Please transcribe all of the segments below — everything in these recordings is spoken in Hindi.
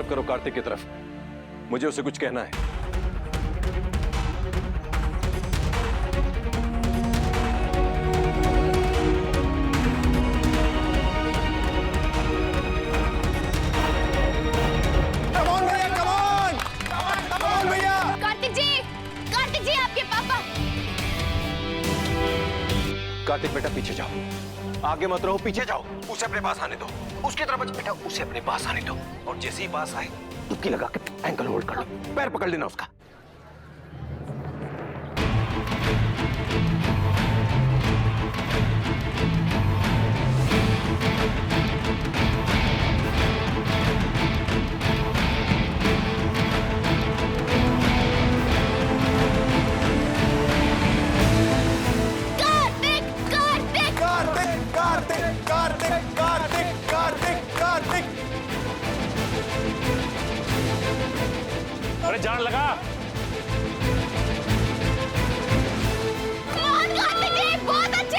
तरफ करो, कार्तिक की तरफ। मुझे उसे कुछ कहना है। कार्तिक बेटा पीछे जाओ, आगे मत रहो, पीछे जाओ। उसे अपने पास आने दो, उसकी तरफ बेटा, उसे अपने पास आने दो। और जैसे ही पास आए डुबकी लगा के एंकल होल्ड कर लो, पैर पकड़ लेना उसका। अरे जान लगा। बहुत अच्छे।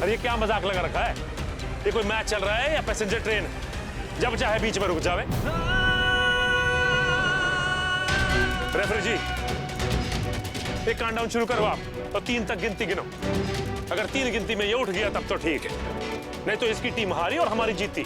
अरे ये क्या मजाक लगा रखा है? ये कोई मैच चल रहा है या पैसेंजर ट्रेन? जब चाहे बीच में रुक जावे। रेफरी जी, एक काउंटडाउन शुरू करो आप और 3 तक गिनती गिनो। अगर 3 गिनती में ये उठ गया तब तो ठीक है, नहीं तो इसकी टीम हारी और हमारी जीती।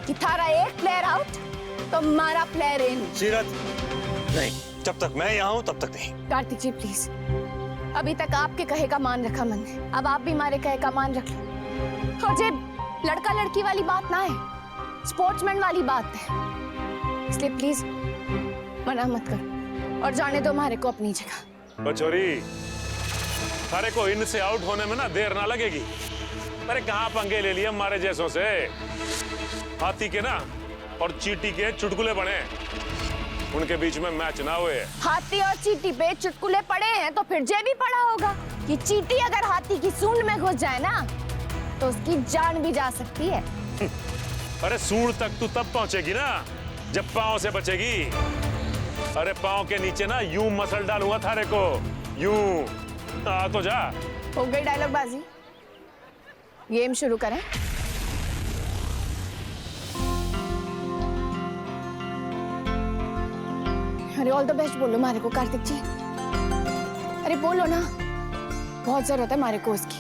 कि थारा एक प्लेयर आउट तो हमारा प्लेयर इन। सीरत, नहीं, जब तक मैं यहाँ हूँ तब तक नहीं। कार्तिक जी प्लीज, अभी तक आपके कहे का मान रखा मन है, अब आप भी हमारे कहे का मान रख लो। और जे लड़का लड़की वाली बात ना है, स्पोर्ट्समैन वाली बात है, इसलिए प्लीज मना मत करो और जाने दो हमारे को अपनी जगह। छोरी, थारे को इन से आउट होने में ना देर ना लगेगी। अरे कहाँ पंगे ले लिए हमारे जैसों से? हाथी के ना और चींटी के चुटकुले बने, उनके बीच में मैच ना हुए। हाथी और चींटी पे चुटकुले पड़े हैं तो फिर जे भी पड़ा होगा कि चींटी अगर हाथी की सूंड में घुस जाए ना तो उसकी जान भी जा सकती है। अरे सूंड तक तू तब पहुंचेगी ना जब पांव से बचेगी। अरे पांव के नीचे ना यूं मसल डालूंगा थारे को, यूं। आ तो जा। हो गई डायलॉग बाजी, गेम शुरू करें। अरे ऑल द बेस्ट बोलो मारे को कार्तिक जी, अरे बोलो ना, बहुत जरूरत है मारे को उसकी।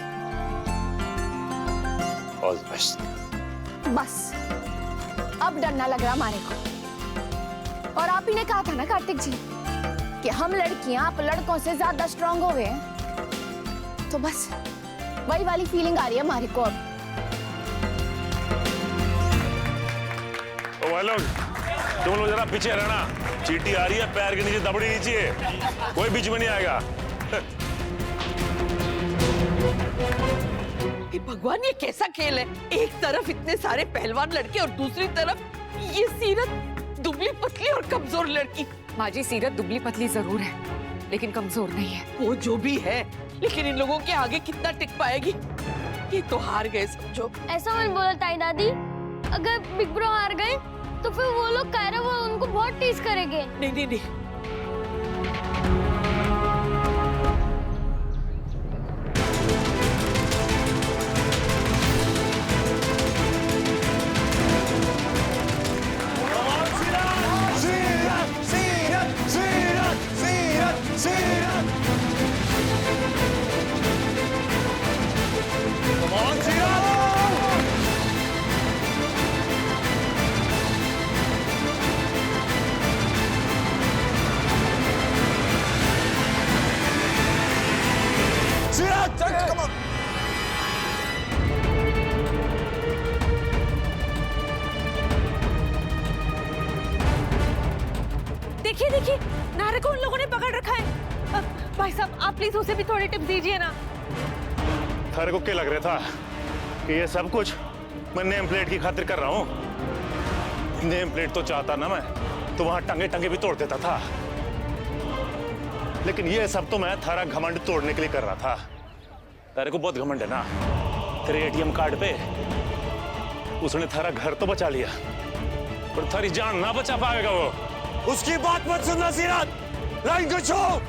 All the best. बस अब डर ना लग रहा मारे को। और आप ही ने कहा था ना कार्तिक जी कि हम लड़कियां आप लड़कों से ज्यादा स्ट्रांग हो गए हैं, तो बस वही वाली फीलिंग आ रही है मारे को अब। तो भाई लोग तुम लोग जरा पीछे रहना, चींटी आ रही है, पैर के नीचे दबड़ी नीचे है, कोई बीच में नहीं आएगा। भगवान ये कैसा खेल है? एक तरफ इतने सारे पहलवान लड़के और दूसरी तरफ ये सीरत दुबली पतली और कमजोर लड़की। माँ जी, सीरत दुबली पतली जरूर है लेकिन कमजोर नहीं है। वो जो भी है, लेकिन इन लोगों के आगे कितना टिक पाएगी? ये तो हार गए समझो। ऐसा मैंने बोला ताई दादी, अगर बिग ब्रो हार गए तो फिर वो लोग कायरा वो उनको बहुत टीज करेंगे। नहीं नहीं नहीं, देखिए देखिए, नारे को उन लोगों ने पकड़ रखा है। भाई साहब, आप प्लीज उसे भी थोड़ी टिप्स दीजिए ना। थारे को क्या लग रहा था कि ये सब कुछ मैं नेम प्लेट की खातिर कर रहा हूँ? नेम प्लेट तो चाहता ना मैं तो वहां टंगे टंगे भी तोड़ देता था, लेकिन ये सब तो मैं थारा घमंड तोड़ने के लिए कर रहा था। तेरे को बहुत घमंड है ना, तेरे एटीएम कार्ड पे उसने थारा घर तो बचा लिया पर थारी जान ना बचा पाएगा वो। उसकी बात मत सुनना सीरत, लाइन को छोड़।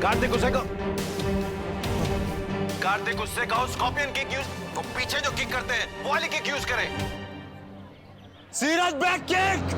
कार्तिक गुस्से का स्कॉर्पियन किक यूज, वो पीछे जो किक करते हैं वो वाली किक यूज करें। सीरत बैक किक।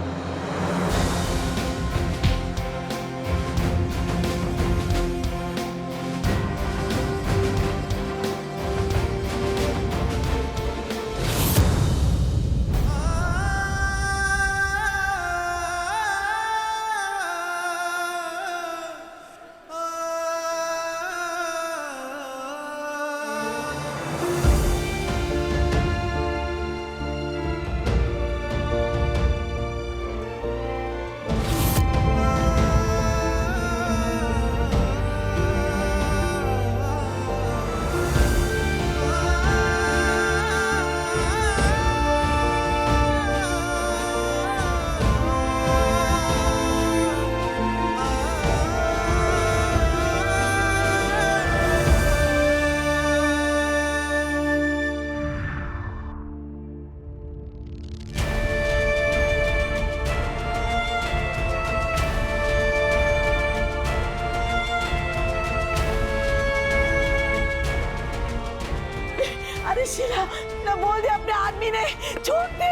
अरे शीला, ना बोल दे अपने आदमी ने, छोड़ दे।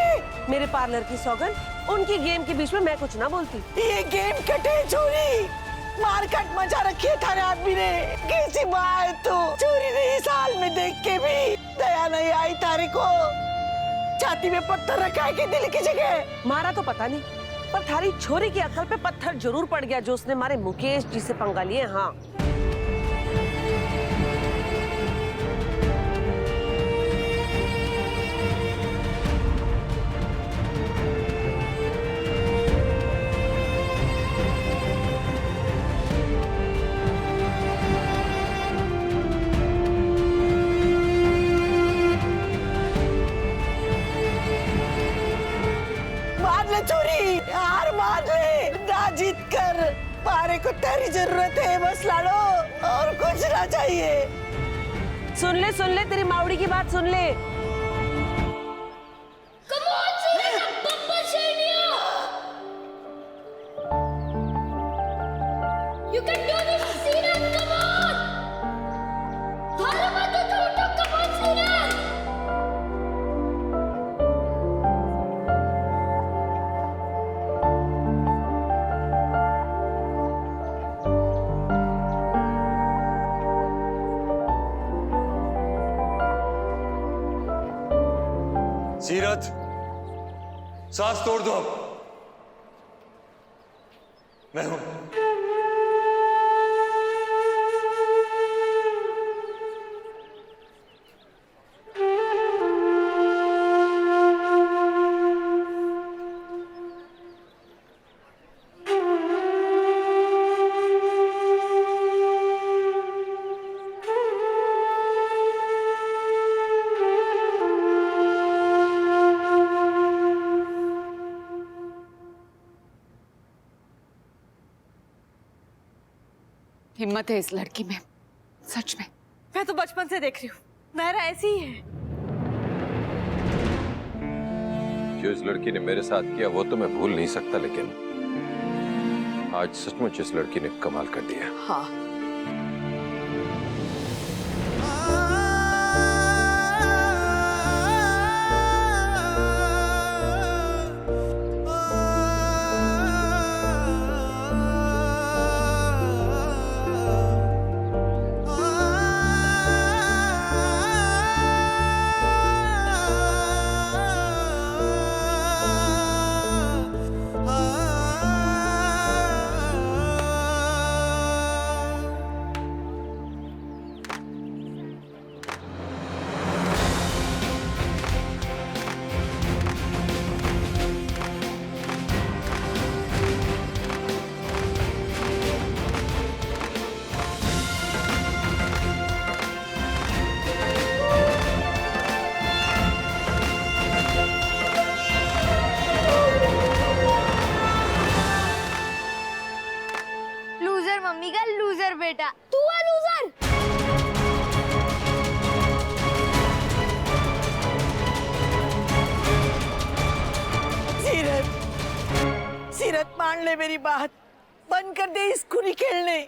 मेरे पार्लर की सौगन, उनकी गेम के बीच में मैं कुछ ना बोलती। ये गेम कटे चोरी, मारकाट मचा रखी है थारे आदमी ने। कैसी माँ है तू? चोरी नहीं साल में देख के भी दया नहीं आई थारे को। छाती में पत्थर रखा है कि दिल की जगह? मारा तो पता नहीं, पर थारी छोरी की अकल पे पत्थर जरूर पड़ गया जो उसने मारे मुकेश जी से पंगा लिए। हाँ, चोरी हार मान ले, ना जीत कर। पारे को तेरी जरूरत है बस लाडो, और कुछ ना चाहिए। सुन ले तेरी मावड़ी की बात सुन ले। You can do this, Sirat, come on! हार मत उठो, come on, Sirat! सीरत, सांस तोड़ दो अब। मैं हूं। हिम्मत है इस लड़की में, सच में। मैं तो बचपन से देख रही हूँ, नायरा ऐसी ही है। जो इस लड़की ने मेरे साथ किया वो तो मैं भूल नहीं सकता, लेकिन आज सचमुच इस लड़की ने कमाल कर दिया। हाँ, लूजर मम्मी का लूजर बेटा, तू है लूजर। सीरत, सीरत मान ले मेरी बात, बंद कर दे इस खूनी खेलने।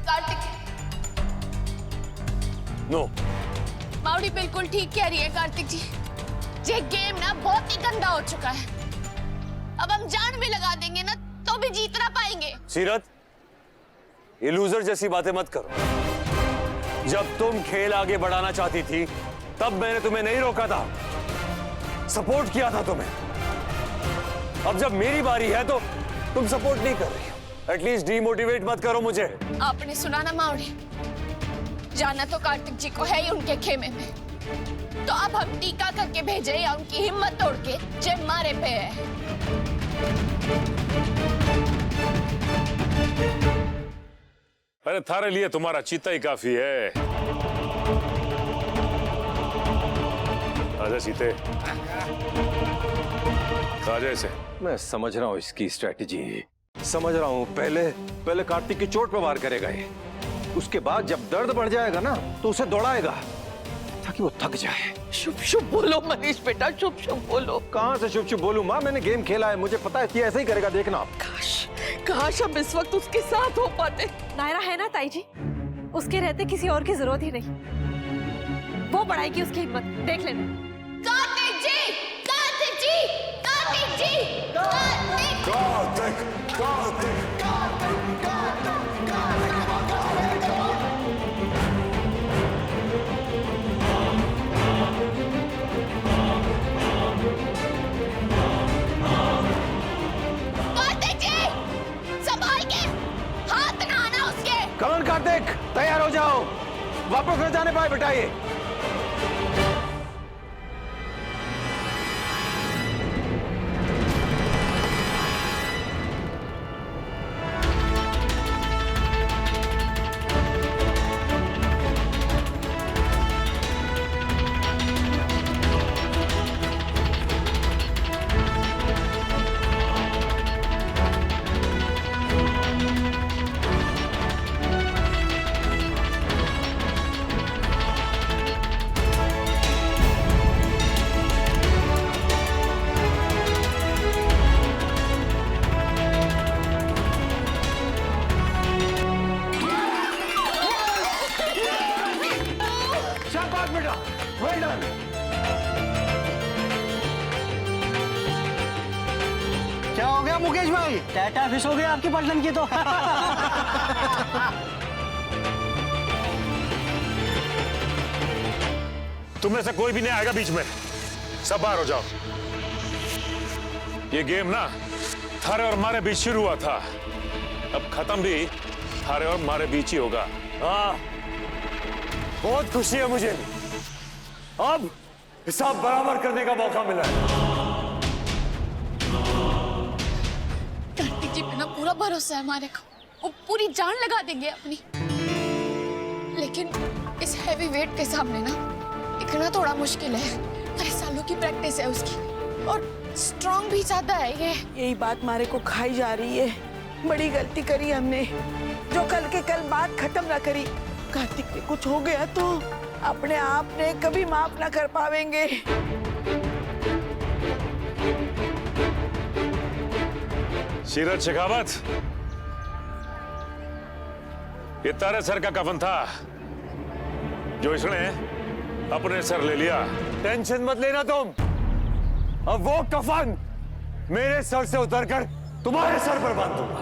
कार्तिक, नो, माउडी बिल्कुल ठीक कह रही है कार्तिक जी। ये गेम ना बहुत ही गंदा हो चुका है। अब हम जान भी लगा देंगे ना तो भी जीत ना पाएंगे। सीरत, ये लूजर जैसी बातें मत करो। जब तुम खेल आगे बढ़ाना चाहती थी तब मैंने तुम्हें नहीं रोका था, सपोर्ट किया था तुम्हें। अब जब मेरी बारी है तो तुम सपोर्ट नहीं कर रही हो। एटलीस्ट डीमोटिवेट मत करो मुझे। आपने सुना ना माउडी, जाना तो कार्तिक जी को है ही उनके खेमे में। तो अब हम टीका करके भेजे या उनकी हिम्मत तोड़ के जे मारे पे है। अरे थारे लिए तुम्हारा चीता ही काफी है। आजा सीते, आजा इसे। मैं समझ रहा हूँ इसकी स्ट्रेटेजी, समझ रहा हूँ। पहले कार्तिक की चोट पे वार करेगा ये, उसके बाद जब दर्द बढ़ जाएगा ना तो उसे दौड़ाएगा ताकि वो थक जाए। शुभ शुभ बोलो मनीष बेटा, शुभ शुभ बोलो। कहाँ से शुभ शुभ बोलूं माँ, मैंने गेम खेला है, मुझे पता है कि ऐसे ही करेगा, देखना आप। काश हम इस वक्त उसके साथ हो पाते। नायरा है ना ताई जी, उसके रहते किसी और की जरूरत ही नहीं। वो बढ़ाएगी उसकी हिम्मत, देख लेना। कार्तिक जी, कार्तिक जी, कार्तिक जी, कार्तिक। कार्तिक, कार्तिक। कार्तिक जी, संभाल के, हाथ ना आना उसके। कमन कार्तिक, तैयार हो जाओ, वापस न जाने पाए बेटा ये। Well done. क्या हो गया मुकेश भाई? टाटा फिश हो गया आपकी पलटन की तो। तुम में से कोई भी नहीं आएगा बीच में, सब बाहर हो जाओ। ये गेम ना थारे और हमारे बीच शुरू हुआ था, अब खत्म भी थारे और हमारे बीच ही होगा। हाँ, बहुत खुशी है मुझे, अब हिसाब बराबर करने का मौका मिला है। कार्तिक जी पे ना पूरा भरोसा है हमारे को, वो पूरी जान लगा देंगे अपनी। लेकिन इस हैवी वेट के सामने ना इतना थोड़ा मुश्किल है। कई सालों की प्रैक्टिस है उसकी और स्ट्रांग भी ज्यादा है ये। यही बात मारे को खाई जा रही है। बड़ी गलती करी हमने, जो कल के कल बात खत्म ना करी। कार्तिक ने कुछ हो गया तो अपने आप ने कभी माफ ना कर पावेंगे। सीरत शेखावत, ये तारे सर का कफन था जो इसने अपने सर ले लिया। टेंशन मत लेना तुम, अब वो कफन मेरे सर से उतरकर तुम्हारे सर पर बांध दूंगा।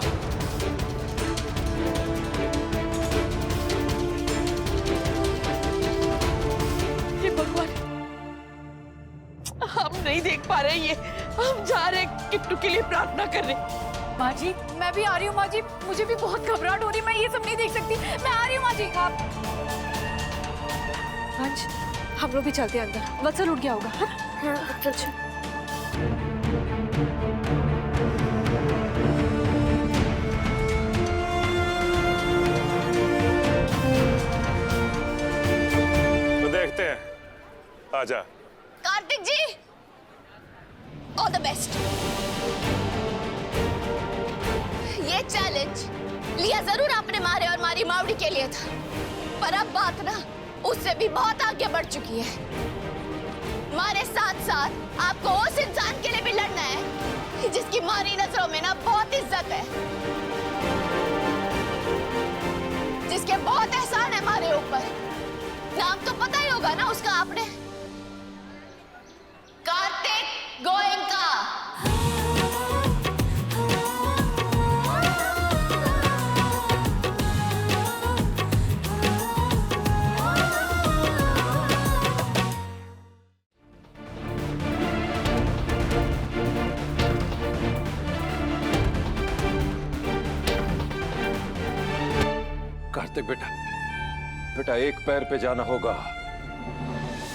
ये भगवान, हम नहीं देख पा रहे ये, हम जा रहे किट्टू के लिए प्रार्थना कर रहे। माँ जी मैं भी आ रही हूँ माँ जी, मुझे भी बहुत घबराहट हो रही है, मैं ये सब नहीं देख सकती, मैं आ रही हूँ माँ जी। आप अंश, हम लोग भी चलते हैं अंदर, वत्सल उठ गया होगा। हाँ चल। तो देखते हैं, आजा। कार्तिक जी, ऑल द बेस्ट। ये चैलेंज लिया जरूर आपने मारे और मारी मावड़ी के लिए था, पर अब बात ना उससे भी बहुत आगे बढ़ चुकी है। मारे साथ साथ आपको उस इंसान के लिए भी लड़ना है जिसकी मारी नजरों में ना बहुत इज्जत है, जिसके बहुत एहसान है हमारे ऊपर। नाम तो पता ही होगा ना उसका आपने, कार्तिक गोयनका। कार्तिक बेटा, बेटा एक पैर पे जाना होगा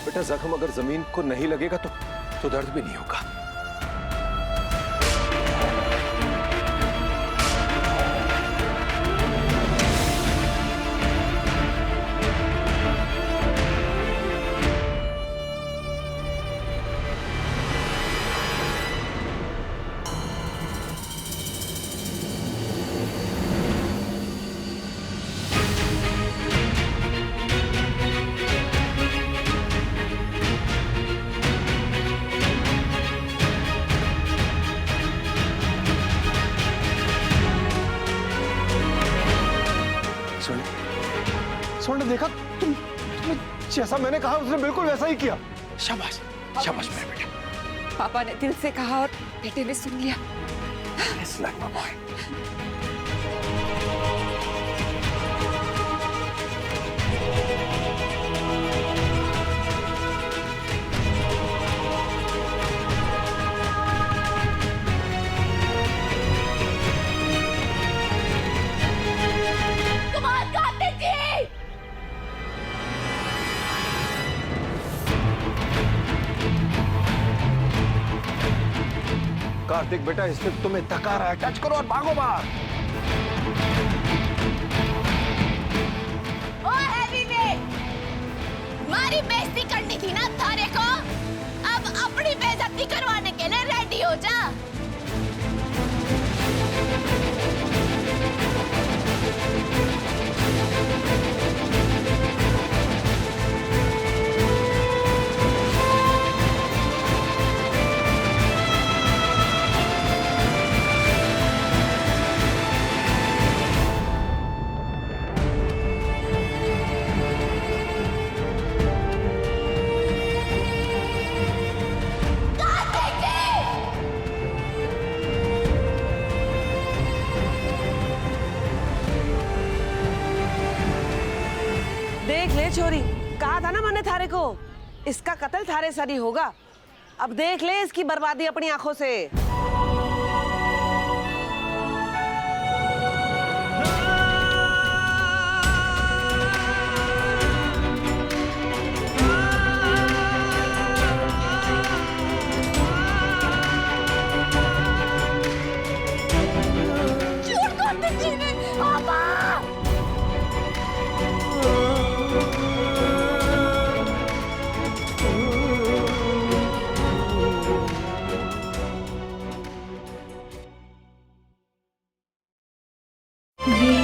बेटा। जख्म अगर जमीन को नहीं लगेगा तो दर्द भी नहीं होगा। स्वर्ण देखा तुमने जैसा मैंने कहा उसने बिल्कुल वैसा ही किया। शाबाश, शाबाश मेरे बेटे। पापा ने दिल से कहा और बेटे ने सुन लिया। It's like my boy. Kartik बेटा, इसने तुम्हें धक्का रहा है, टच करो और भागो बाहर। ओ हैवी वेट, मारी बेइज्जती करनी थी ना थारे को, अब अपनी बेइज्जती करवाने के लिए रेडी हो जा। देख ले छोरी, कहा था ना मैंने थारे को, इसका कत्ल थारे सर ही होगा। अब देख ले इसकी बर्बादी अपनी आंखों से। ये